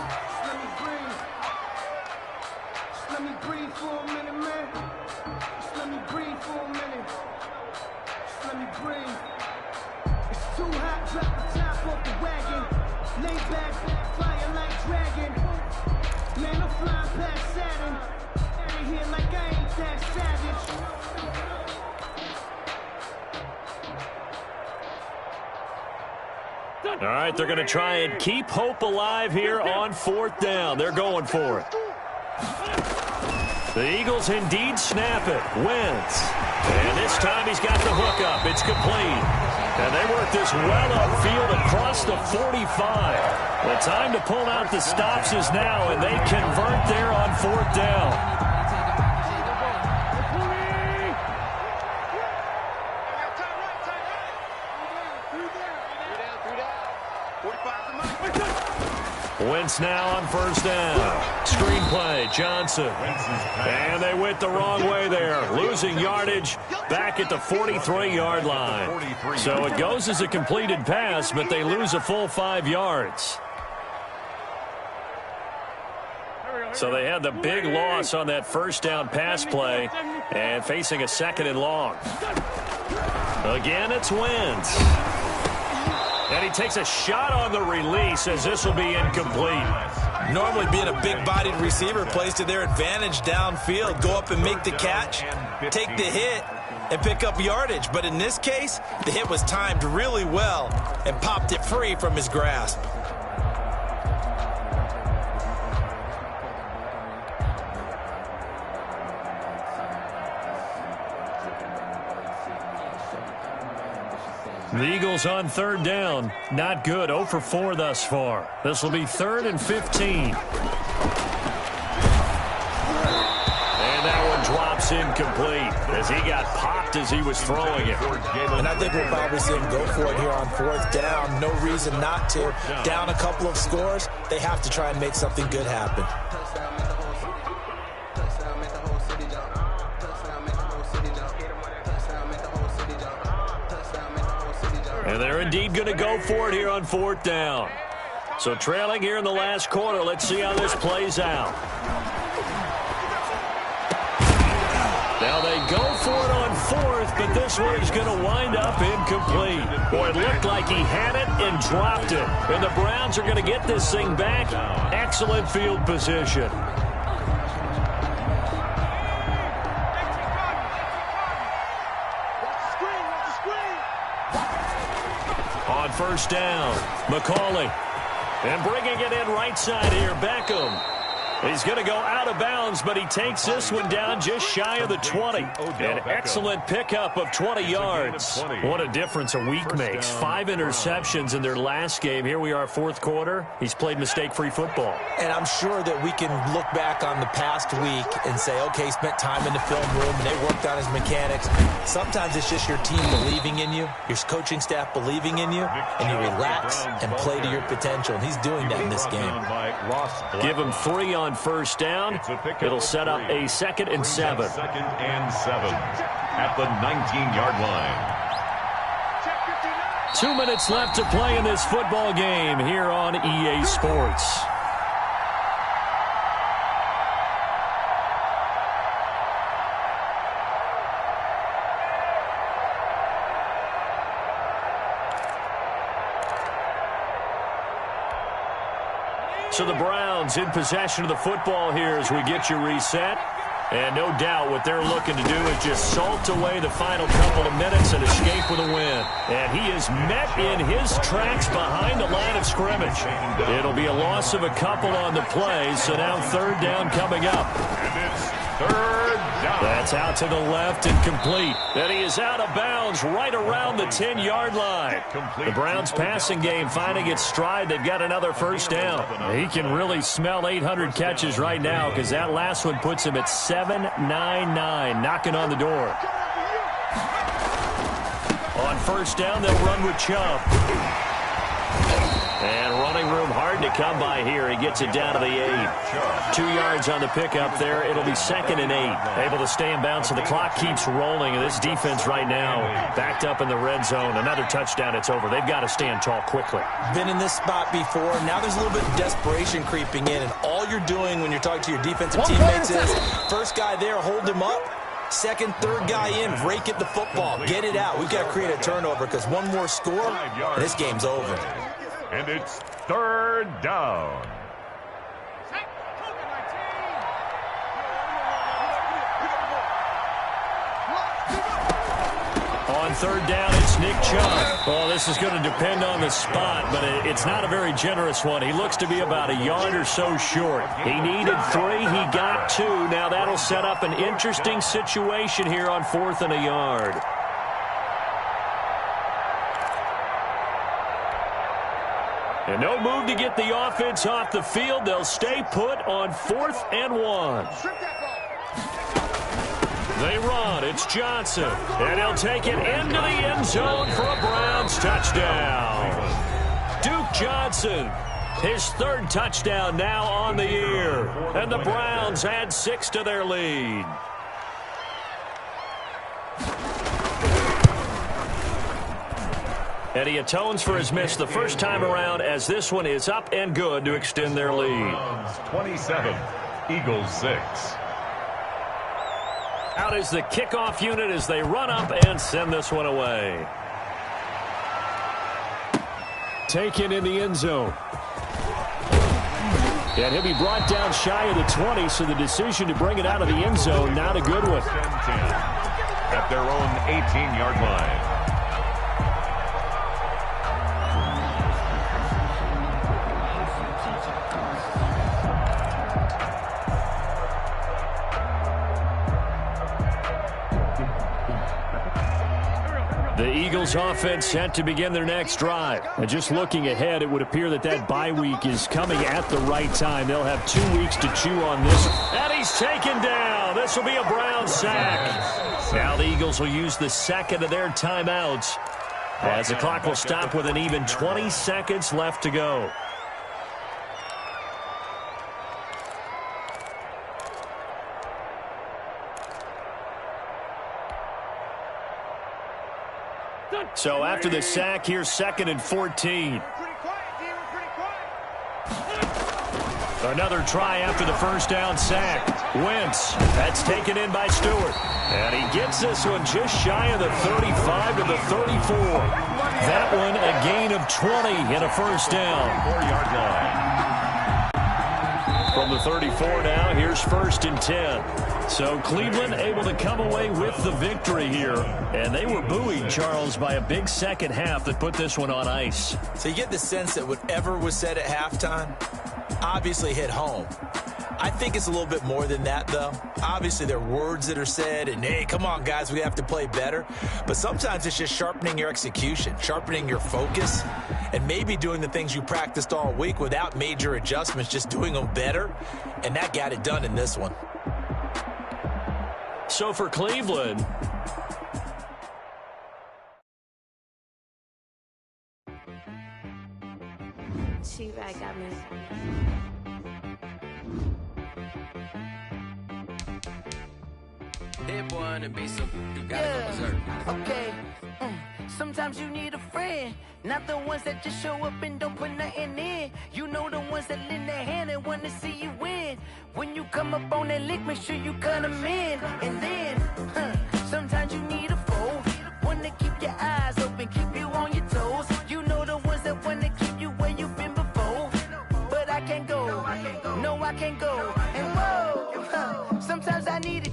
[SPEAKER 2] All right, they're going to try and keep hope alive here on 4th down. They're going for it. The Eagles indeed snap it. Wentz. And this time he's got the hook up. It's complete. And they work this well upfield across the 45. The time to pull out the stops is now, and they convert there on 4th down. Wentz now on 1st down. Screen play, Johnson. And they went the wrong way there. Losing yardage back at the 43-yard line. So it goes as a completed pass, but they lose a full 5 yards. So they had the big loss on that 1st down pass play and facing a 2nd and long. Again, it's Wentz. And he takes a shot on the release as this will be incomplete.
[SPEAKER 4] Normally being a big-bodied receiver plays to their advantage downfield. Go up and make the catch, take the hit, and pick up yardage. But in this case, the hit was timed really well and popped it free from his grasp.
[SPEAKER 2] The Eagles on 3rd down. Not good. 0 for 4 thus far. This will be 3rd and 15. And that one drops incomplete as he got popped as he was throwing it.
[SPEAKER 4] And I think we'll probably see him go for it here on 4th down. No reason not to. Down a couple of scores, they have to try and make something good happen.
[SPEAKER 2] And they're indeed going to go for it here on 4th down. So trailing here in the last quarter. Let's see how this plays out. Now they go for it on 4th, but this one is going to wind up incomplete. Boy, it looked like he had it and dropped it. And the Browns are going to get this thing back. Excellent field position. On 1st down, McCauley. And bringing it in right side here, Beckham. He's going to go out of bounds, but he takes this one down just shy of the 20. An excellent pickup of 20 yards. What a difference a week makes. 5 interceptions in their last game. Here we are, 4th quarter. He's played mistake-free football.
[SPEAKER 4] And I'm sure that we can look back on the past week and say, okay, he spent time in the film room, and they worked on his mechanics. Sometimes it's just your team believing in you, your coaching staff believing in you, and you relax and play to your potential. And he's doing that in this game.
[SPEAKER 2] Give him 3 on 1st down. It'll set up a 2nd and 7.
[SPEAKER 3] 2nd and 7 at the 19-yard line.
[SPEAKER 2] 2 minutes left to play in this football game here on EA Sports. So the Browns in possession of the football here as we get you reset. And no doubt what they're looking to do is just salt away the final couple of minutes and escape with a win. And he is met in his tracks behind the line of scrimmage. It'll be a loss of a couple on the play, so now third down coming up.
[SPEAKER 3] And it's third down.
[SPEAKER 2] That's out to the left and complete. And he is out of bounds right around the 10-yard line. The Browns passing game finding its stride. They've got another first down. He can really smell 800 catches right now because that last one puts him at 799, knocking on the door. On first down, they'll run with Chubb. And running room hard to come by here. He gets it down to the 8. 2 yards on the pickup there. It'll be 2nd and 8. Able to stay in bounds, so the clock keeps rolling. And this defense right now backed up in the red zone. Another touchdown, it's over. They've got to stand tall quickly.
[SPEAKER 4] Been in this spot before. Now there's a little bit of desperation creeping in. And all you're doing when you're talking to your defensive teammates is first guy there, hold him up. Second, third guy in, rake it the football. Get it out. We've got to create a turnover because one more score, and this game's over.
[SPEAKER 3] And it's third down.
[SPEAKER 2] On third down, it's Nick Chubb. Well, this is going to depend on the spot, but it's not a very generous one. He looks to be about a yard or so short. He needed 3. He got 2. Now that'll set up an interesting situation here on 4th and a yard. And no move to get the offense off the field. They'll stay put on 4th and 1. They run. It's Johnson. And he'll take it into the end zone for a Browns touchdown. Duke Johnson, his 3rd touchdown now on the year. And the Browns add 6 to their lead. And he atones for his miss the first time around as this one is up and good to extend their lead.
[SPEAKER 3] 27, Eagles 6.
[SPEAKER 2] Out is the kickoff unit as they run up and send this one away. Taken in the end zone. And he'll be brought down shy of the 20, so the decision to bring it out of the end zone, not a good one.
[SPEAKER 3] 10, at their own 18-yard line.
[SPEAKER 2] The Eagles offense set to begin their next drive. And just looking ahead, it would appear that bye week is coming at the right time. They'll have 2 weeks to chew on this. And he's taken down. This will be a Brown sack. Now the Eagles will use the second of their timeouts as the clock will stop with an even 20 seconds left to go. So after the sack, here's 2nd and 14. Another try after the first down sack. Wentz, that's taken in by Stewart. And he gets this one just shy of the 35 to the 34. That one a gain of 20 and a first down.
[SPEAKER 3] 4-yard line.
[SPEAKER 2] From the 34 now, here's 1st and 10. So Cleveland able to come away with the victory here. And they were buoyed, Charles, by a big second half that put this one on ice.
[SPEAKER 4] So you get the sense that whatever was said at halftime obviously hit home. I think it's a little bit more than that, though. Obviously, there are words that are said, and, hey, come on, guys, we have to play better. But sometimes it's just sharpening your execution, sharpening your focus, and maybe doing the things you practiced all week without major adjustments, just doing them better. And that got it done in this one.
[SPEAKER 2] So for Cleveland,
[SPEAKER 6] She-Bag got me.
[SPEAKER 1] That boy on the beat, so you gotta go berserk.
[SPEAKER 7] Okay. Sometimes you need a friend, not the ones that just show up and don't put nothing in. You know the ones that lend a hand and want to see you win. When you come up on that lick, make sure you cut them in. And then, sometimes you need a foe, one to keep your eyes open, keep you on your toes. You know the ones that want to keep you where you've been before. But I can't go, no I can't go. And whoa, sometimes I need a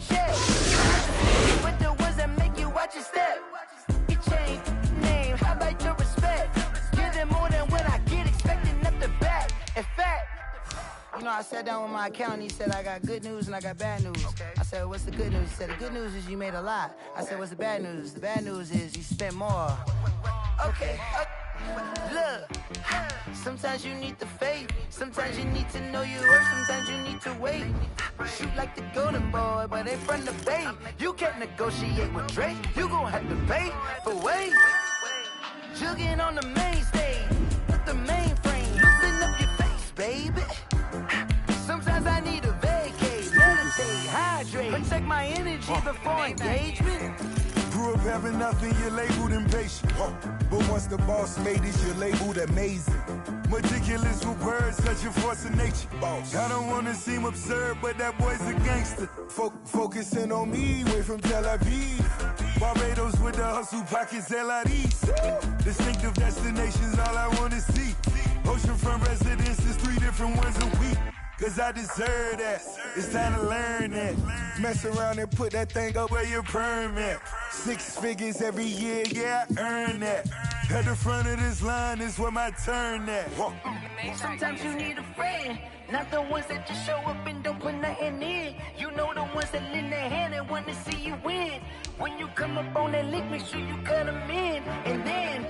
[SPEAKER 7] know, I sat down with my accountant. He said, I got good news and I got bad news. I said, what's the good news? He said, the good news is you made a lot. I said, what's the bad news? The bad news is you spent more. Okay. Look, sometimes you need the faith. Sometimes you need to know your worth. Sometimes you need to wait. Shoot like the golden boy, but ain't from the bay. You can't negotiate with Drake. You gon' have to pay for wait. Jugging on the main stage with the mainframe. Loosen up your face, baby. Sometimes I need a vacate, meditate, hydrate, protect my energy before engagement.
[SPEAKER 8] Grew up having nothing, you're labeled impatient. But once the boss made it, you're labeled amazing. Meticulous with words, such a force of nature. Boss. I don't wanna seem absurd, but that boy's a gangster. Focusing on me, way from Tel Aviv. Barbados with the hustle pockets, LIDs. Distinctive destinations, all I wanna see. Oceanfront residences, 3 different ones a week. Cause I deserve that, it's time to learn that. Mess around and put that thing up where your permit. 6 figures every year, yeah, I earn that. At the front of this line is where my turn at.
[SPEAKER 7] Sometimes you need a friend, not the ones that just show up and don't put nothing in. You know the ones that lend their hand and want to see you win. When you come up on that lick, make sure you cut them in. And then,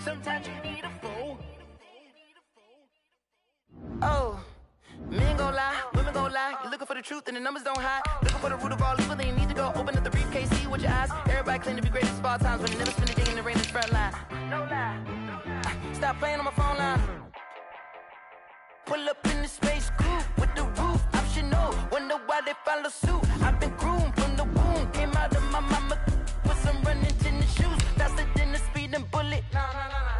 [SPEAKER 7] sometimes you need a fool. Oh. Men gon' lie, women gon' lie. You're looking for the truth and the numbers don't hide. Looking for the root of all evil, then you need to go open up the briefcase, see with your eyes. Everybody claim to be great at all times, but they never spend a day in the rain in the front line. No lie. Stop playing on my phone line. Pull up in the space coupe with the roof optional. Wonder why they follow suit. I've been groomed from the womb. Came out of my mama with some running tennis shoes. Faster than the speeding bullet. No,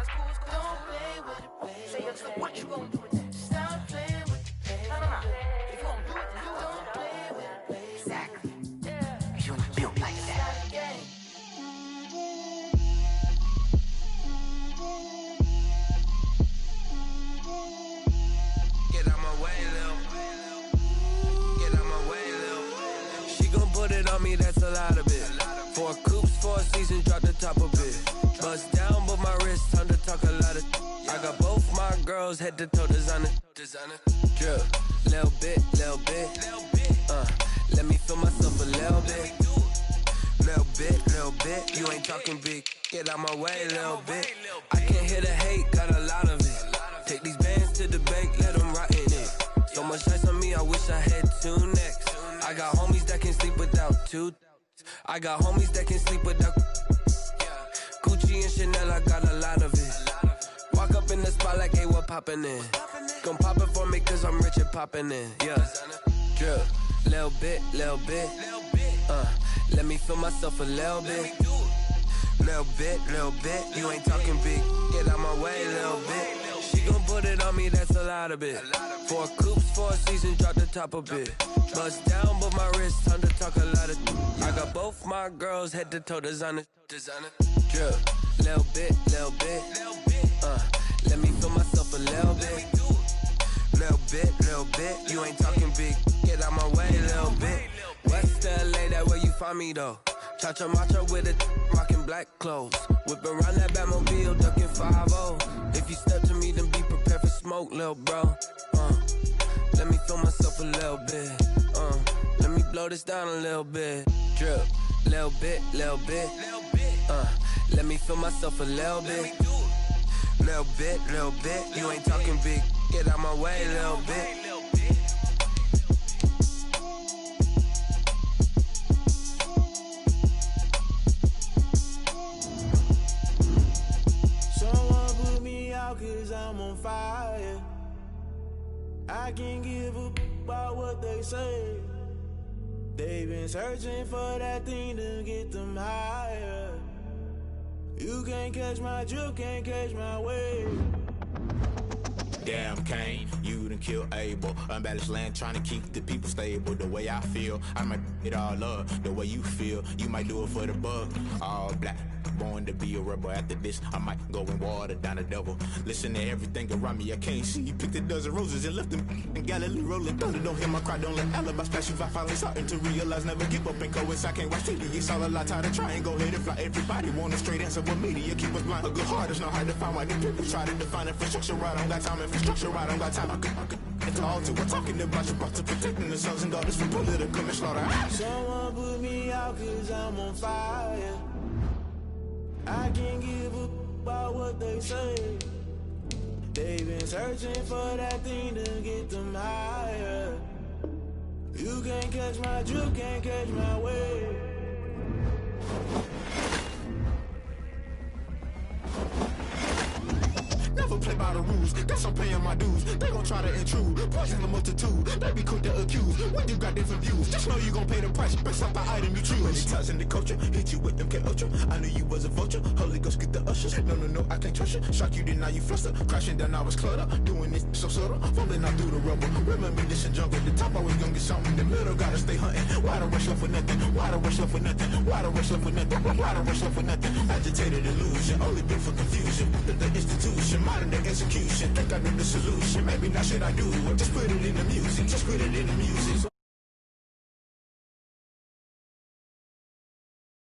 [SPEAKER 7] it's cool, it's cool. Don't play with it, baby. Say yo, so what you gon' do with it? Stop playing with it. If you gon' do it, then you don't play with it, baby. Exactly. Yeah. You built like that.
[SPEAKER 1] Get out my way, Lil. Get out my way, Lil. She gon' put it on me, that's a lot of it. 4 coops, 4 seasons, drop the top of it. Bust down, but my wrist, time to talk a lot of. I got both my girls, head to toe designer. Drip, little bit. Let me feel myself a little bit. Little bit. You ain't talking big. Get out my way, little bit. I can't hear the hate, got a lot of it. Take these bands to the bank, let them rot in it. So much ice on me, I wish I had 2 necks. I got homies that can sleep without 2. I got homies that can sleep without. Gucci and Chanel, I got a lot of it. Walk up in the spot like, hey, what poppin' in? Gon' pop it for me cause I'm rich and poppin' in, yeah. Drip, little bit. Let me feel myself a little bit. Little bit. You ain't talking big. Get out my way, little bit. She gon' put it on me, that's a lot of it. 4 coops, 4 seasons, drop the top a bit. Bust down, but my wrist, time to talk a lot of. I got both my girls, head to toe designer. Drip, little bit. Let me feel myself a little bit. Little bit. You ain't talking big. Get out my way, little bit. West LA, that where you find me though. Cha-cha macha with a rockin' black clothes. Whip around that Batmobile, ducking 5-0. If you step to me, then be prepared for smoke, lil' bro. Let me feel myself a little bit. Let me blow this down a little bit. Drip, little bit. Let me feel myself a little bit. Little bit. You ain't talking big. Get out my way, little bit.
[SPEAKER 9] Someone put me out cause I'm on fire. I can't give a about what they say. They've been searching for that thing to get them higher. You can't catch my drift, can't catch my wave.
[SPEAKER 10] Damn Kane, you done killed Abel. Unbalanced land, trying to keep the people stable. The way I feel, I might it all up. The way you feel, you might do it for the buck. All black, born to be a rebel. After this, I might go and water down the devil. Listen to everything around me, I can't see. Picked a dozen roses and left them in Galilee rolling thunder. Don't hear my cry, don't let alibis pass you. I finally starting to realize, never give up and coincide. Can't watch TV, it's all a lot. Tired of trying, go ahead and fly. Everybody want a straight answer, but media keep us blind. A good heart is not hard to find. Why these people try to define infrastructure right? I don't got time, infrastructure right? I don't got time. at the altar. We're talking about your brother, protecting the sons and daughters from political manslaughter.
[SPEAKER 9] Someone put me out cause I'm on fire. I can't give up about what they say. They've been searching for that thing to get them higher. You can't catch my drift, can't catch my wave.
[SPEAKER 10] Never play by the rules, guess I'm paying my dues. They gon' try to intrude, poison the multitude. They be quick to accuse, when you got different views. Just know you gon' pay the price, based off the item you choose. Many ties in the culture, hit you with them K-Ultra. I knew you was a vulture, Holy Ghost get the ushers. No, I can't trust you. Shock you, then now you fluster. Crashing down, I was cluttered. Doing this so subtle, falling out through the rubble. Remember this in jungle, the top I was young and something. The middle gotta stay hunting. Why the rush up for nothing? Why the rush up for nothing? Why the rush up for nothing? Why the rush up for nothing? Agitated illusion, only been for confusion. The institution, modern day execution. Think I know the solution. Maybe not should I do it? Just put it in the music. Just put it in the music.